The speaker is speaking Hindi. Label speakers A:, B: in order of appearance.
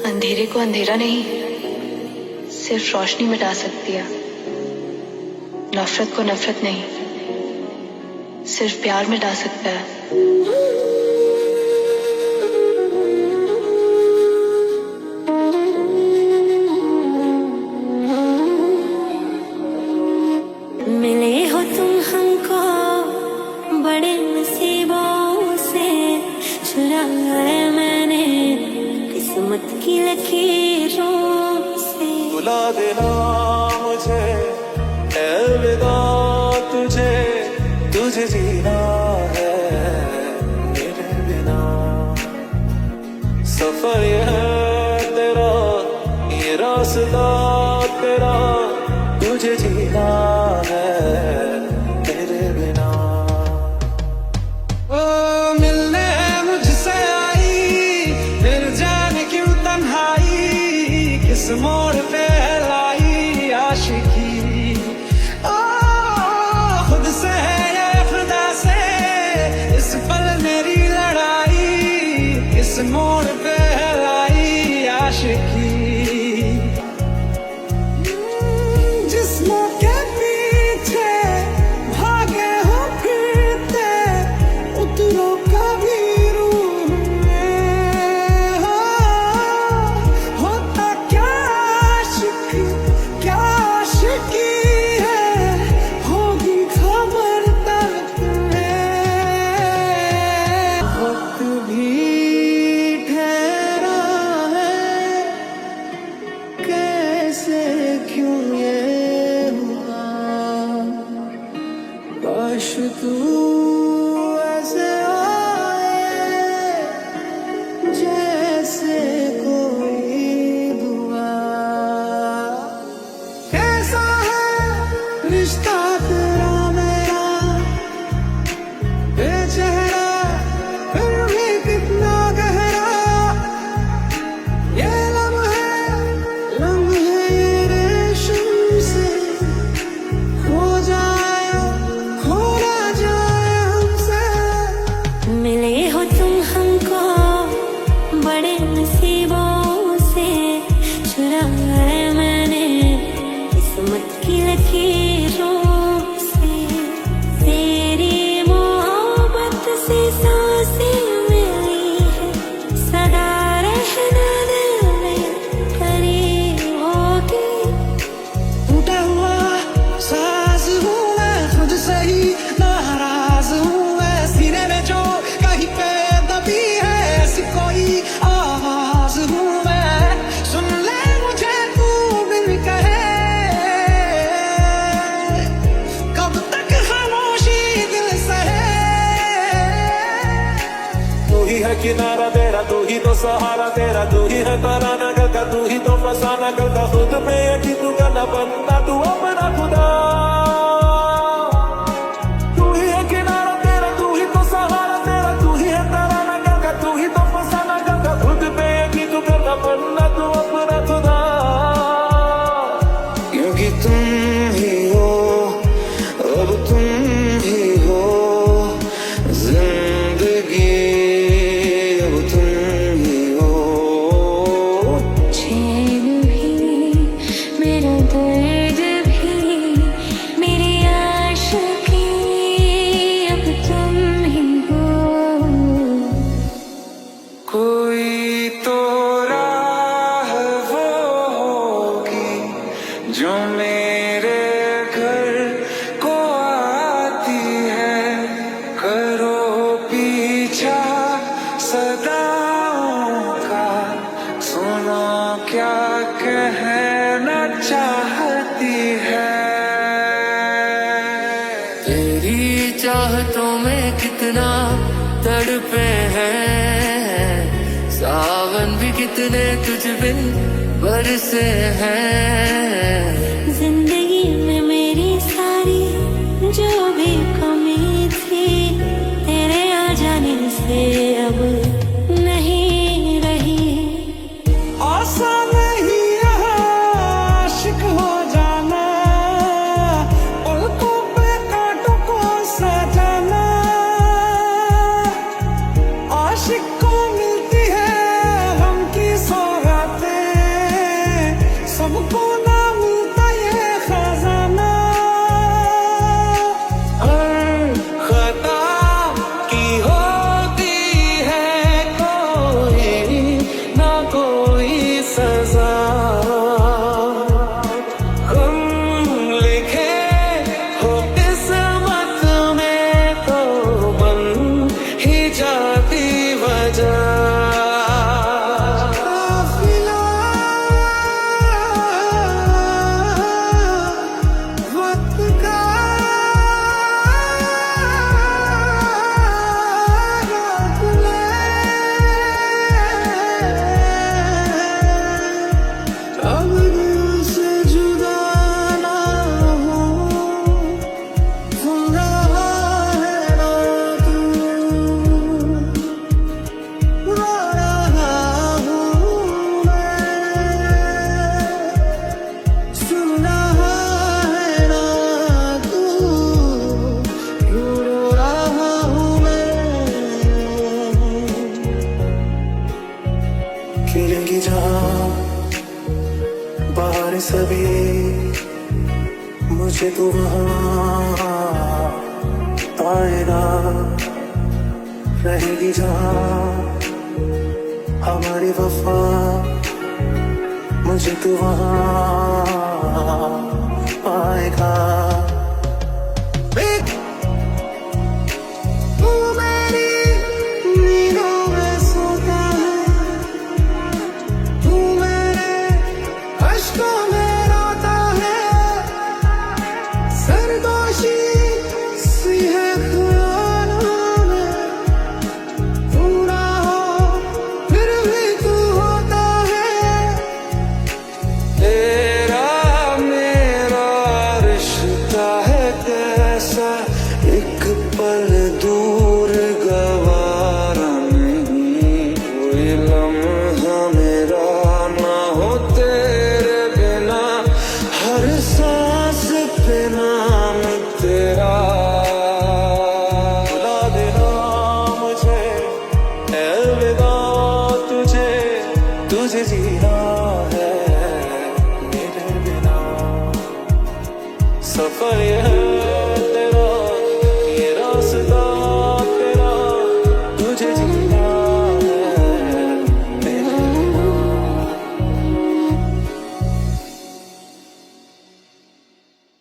A: अंधेरे को अंधेरा नहीं, सिर्फ रोशनी मिटा सकती है। नफरत को नफरत नहीं, सिर्फ प्यार मिटा सकता है।
B: मिले हो तुम हमको बड़े नसीबों से, चुराया मैंने किस्मत की लकीरों से।
C: बुला देना मुझे, अलविदा तुझे, तुझे जीना है मेरे बिना। सफर ये है तेरा, ये रास्ता तेरा, तुझे जीना है मेरे बिना।
D: ओ मिलने मुझसे आई, फिर जाने क्यों तन्हाई, किस मोड़ पे लाई आशिकी। ओ खुद से है या खुदा से, इस पल मेरी लड़ाई, किस मोड़ पे लाई आशिकी। काश तू ऐसे आए जैसे कोई दुआ। कैसा है रिश्ता तेरा मेरा, बेचेहरा फिर भी कितना गहरा। ये लम्हे ये रेशम से हो जाए,
B: बड़े नसीबों से, चुराया मैंने किस्मत की लकीरों से। तेरी मोहब्बत से सांसें मिली है, सदा रहना दिल में करीब होगी।
D: टूटा हुआ साज हूँ मैं, खुद से ही नाराज हूँ मैं। सीने में जो कहीं पे दबी है ऐसी कोई आवाज हूँ मैं, सुन ले मुझे तू बिन कहे। कब तक खामोशी दिल सहे।
C: तू ही है किनारा तेरा, तू ही तो सहारा तेरा, तू ही है तराना का, तू ही तो फसाना का। खुद पे यकीन तू करना बनना तू अपना खुदा। तू ही है किनारा तेरा, तू ही तो सहारा तेरा, तू ही है तराना का, तू ही तो फसाना का। खुद पे यकीन तू करना बनना तू अपना खुदा।
D: क्योंकि तुम ही हो, अब तुम ही हो जिंदगी, अब तुम ही हो।
B: चैन भी मेरा दर्द भी, मेरी आशिकी, अब तुम ही हो।
D: कोई तो राह वो होगी जो मेरे घर को आती है। करो पीछा सदाओं का, सुनो क्या कहना चाहती है।
E: तेरी चाहतों में कितना तड़पे हैं, सावन भी कितने तुझ बिन बरसे हैं।
B: जिंदगी में मेरी सारी जो भी कमी थी, तेरे आ जाने से अब नहीं रही।
D: आसान नहीं है आशिक हो जाना, पलकों पे कांटों को सजाना। आशिक को मिलती है गम की सौगात,
C: खिलेंगी जहाँ बाहर सभी, मुझे तो वहाँ पाएगा। रहेगी जहाँ हमारी वफा, मुझे तो वहाँ पाएगा।
D: तू मेरी नींदों में सोता है, तू मेरे अश्कों में रोता है। सरदोशी सी है ख्यालों में, तू ना हो फिर भी तू होता है।
C: तेरा मेरा रिश्ता है कैसा, एक पल दूर गवारा नहीं। कोई लम्हा मेरा ना हो तेरे बिना, हर सांस पे नाम तेरा। बुला देना मुझे, अलविदा तुझे, तुझे जीना है मेरे बिना। सफर ये है